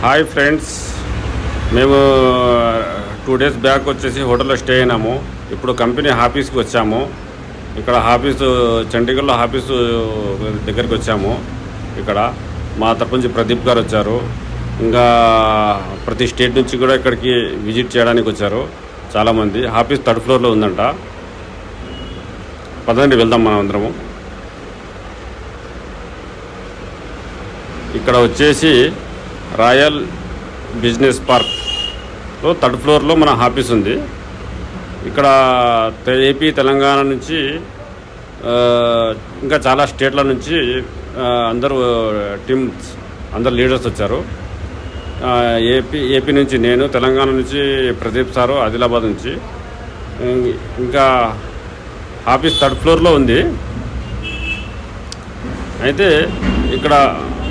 Hi friends, మేము 2 days back వచ్చేసి హోటల్లో స్టే అయినాము. ఇప్పుడు కంపెనీ ఆఫీస్కి వచ్చాము. ఇక్కడ ఆఫీసు చండీగఢ్లో ఆఫీసు దగ్గరికి వచ్చాము. ఇక్కడ మా తరపు నుంచి ప్రదీప్ గారు వచ్చారు. ఇంకా ప్రతి స్టేట్ నుంచి కూడా ఇక్కడికి విజిట్ చేయడానికి వచ్చారు చాలామంది. ఆఫీస్ 3rd floorలో ఉందంట. పదండి వెళ్దాం మనం అందరము. ఇక్కడ వచ్చేసి రాయల్ బిజినెస్ పార్క్లో 3rd floorలో మన ఆఫీస్ ఉంది. ఇక్కడ ఏపీ తెలంగాణ నుంచి ఇంకా చాలా స్టేట్ల నుంచి అందరూ టీమ్స్ అందరు లీడర్స్ వచ్చారు. ఏపీ నుంచి నేను, తెలంగాణ నుంచి ప్రదీప్ సారు, ఆదిలాబాద్ నుంచి. ఇంకా ఆఫీస్ 3rd floorలో ఉంది. అయితే ఇక్కడ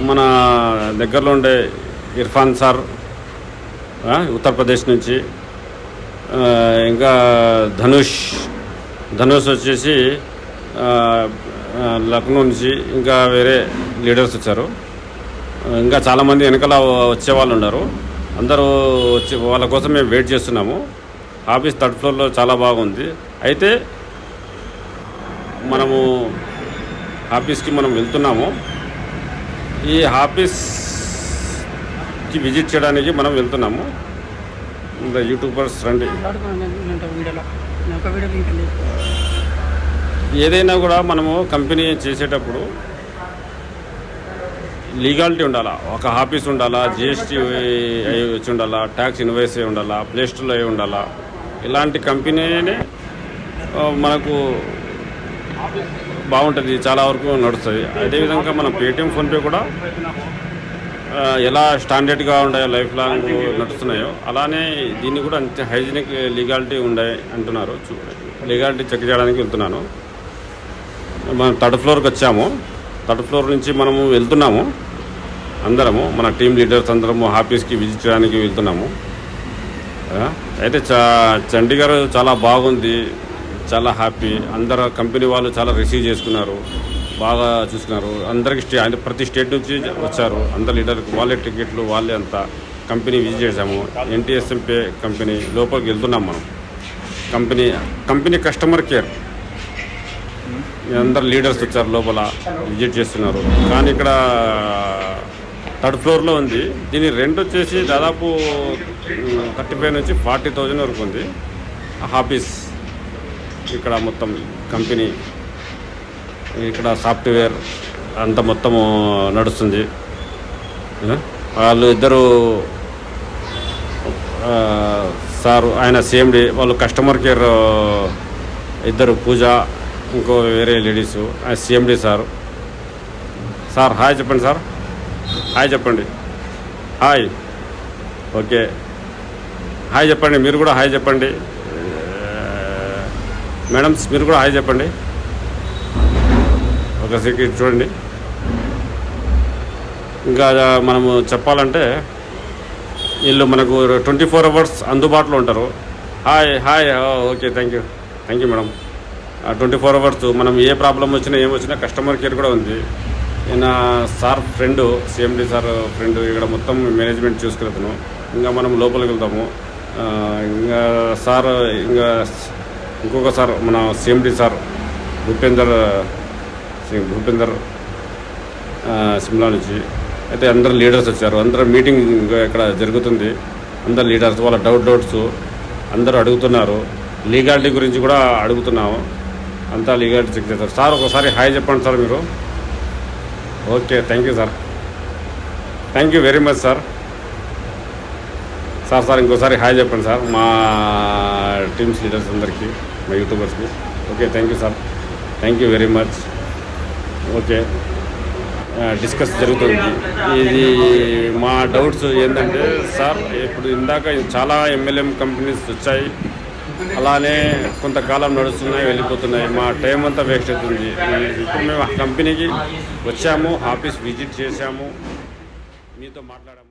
మన దగ్గరలో ఉండే ఇర్ఫాన్ సార్ ఉత్తరప్రదేశ్ నుంచి, ఇంకా ధనుష్ వచ్చేసి లక్నో నుంచి, ఇంకా వేరే లీడర్స్ వచ్చారు. ఇంకా చాలామంది వెనకాల వచ్చేవాళ్ళు ఉన్నారు. అందరూ వచ్చి వాళ్ళ కోసం మేము వెయిట్ చేస్తున్నాము. ఆఫీస్ 3rd floorలో చాలా బాగుంది. అయితే మనము ఆఫీస్కి మనం వెళ్తున్నాము. ఈ ఆఫీస్కి విజిట్ చేయడానికి మనం వెళ్తున్నాము. యూట్యూబర్స్ రండి. ఏదైనా కూడా మనము కంపెనీ చేసేటప్పుడు లీగాలిటీ ఉండాలా. ఒక ఆఫీస్ ఉండాలా, జిఎస్టీ అయి వచ్చి ఉండాలా, ట్యాక్స్ ఇన్వాయిస్ అయి ఉండాలా, ప్లేస్టర్లో అయి ఉండాలా. ఇలాంటి కంపెనీనే మనకు బాగుంటుంది, చాలా వరకు నడుస్తుంది. అదేవిధంగా మన పేటిఎం, ఫోన్పే కూడా ఎలా స్టాండర్డ్గా ఉన్నాయో, లైఫ్ లాంగ్ నడుస్తున్నాయో అలానే దీన్ని కూడా అంతే హైజీనిక్ లీగాలిటీ ఉన్నాయి అంటున్నారు. లీగాలిటీ చెక్ చేయడానికి వెళ్తున్నాను. మనం 3rd floorకి వచ్చాము. 3rd floor నుంచి మనము వెళ్తున్నాము. అందరము మన టీం లీడర్స్ అందరము ఆఫీస్కి విజిట్ చేయడానికి వెళ్తున్నాము. అయితే చండీగఢ్ చాలా బాగుంది, చాలా హ్యాపీ. అందరు కంపెనీ వాళ్ళు చాలా రిసీవ్ చేసుకున్నారు, బాగా చూసుకున్నారు. అందరికి ప్రతి స్టేట్ నుంచి వచ్చారు. అందరు లీడర్కి వాళ్ళే టికెట్లు, వాళ్ళే అంతా కంపెనీ విజిట్ చేసాము. NTSMPay కంపెనీ లోపలికి వెళ్తున్నాం మనం. కంపెనీ కస్టమర్ కేర్ అందరు లీడర్స్ వచ్చారు, లోపల విజిట్ చేస్తున్నారు. కానీ ఇక్కడ 3rd floorలో ఉంది. దీని రెంట్ వచ్చేసి దాదాపు 35,000 నుంచి 40,000 వరకు ఉంది. ఆఫీస్ ఇక్కడ మొత్తం కంపెనీ, ఇక్కడ సాఫ్ట్వేర్ అంతా మొత్తము నడుస్తుంది. వాళ్ళు ఇద్దరు సార్, ఆయన CMD, వాళ్ళు కస్టమర్ కేర్ ఇద్దరు, పూజ, ఇంకో వేరే లేడీసు. ఆయన CMD సార్. హాయ్ చెప్పండి సార్. హాయ్ చెప్పండి. హాయ్. ఓకే, హాయ్ చెప్పండి. మీరు కూడా హాయ్ చెప్పండి. మేడమ్స్ మీరు కూడా హాయ్ చెప్పండి. ఒక సెకండ్ చూడండి. ఇంకా మనము చెప్పాలంటే వీళ్ళు మనకు 24 hours అందుబాటులో ఉంటారు. Hi. Okay, thank you madam. 24 hours మనం ఏ ప్రాబ్లం వచ్చినా ఏమొచ్చినా కస్టమర్ కేర్ కూడా ఉంది. ఈయన sir friend, CMD sir friend. ఇక్కడ మొత్తం మేనేజ్మెంట్ చూసుకెళ్తాను. ఇంకా మనం లోపలికి వెళ్తాము. ఇంకా సార్, ఇంకా ఇంకొక సార్ మన CMD సార్ భూపేందర్ సిమ్లా నుంచి. అయితే అందరు లీడర్స్ వచ్చారు. అందరూ మీటింగ్ ఇక్కడ జరుగుతుంది. అందరు లీడర్స్ వాళ్ళ డౌట్స్ అందరూ అడుగుతున్నారు. లీగాలిటీ గురించి కూడా అడుగుతున్నాము. అంతా లీగాలిటీ చెక్ చేస్తారు. సార్ ఒకసారి హాయ్ చెప్పండి సార్ మీరు. Okay, thank you sir. Thank you very much sir. Sir ఇంకోసారి హాయ్ చెప్పండి సార్ మా టీమ్స్ లీడర్స్ అందరికీ, మా యూట్యూబర్స్కి. Okay, thank you sir. Thank you very much. Okay, discuss జరుగుతుంది. ఇది మా డౌట్స్ ఏంటంటే సార్, ఇప్పుడు ఇందాక చాలా MLM కంపెనీస్ వచ్చాయి, అలానే కొంతకాలం నడుస్తున్నాయి, వెళ్ళిపోతున్నాయి. మా టైం అంతా వేస్ట్ అవుతుంది. ఇప్పుడు మేము ఆ కంపెనీకి వచ్చాము, ఆఫీస్ విజిట్ చేశాము, మీతో మాట్లాడాము.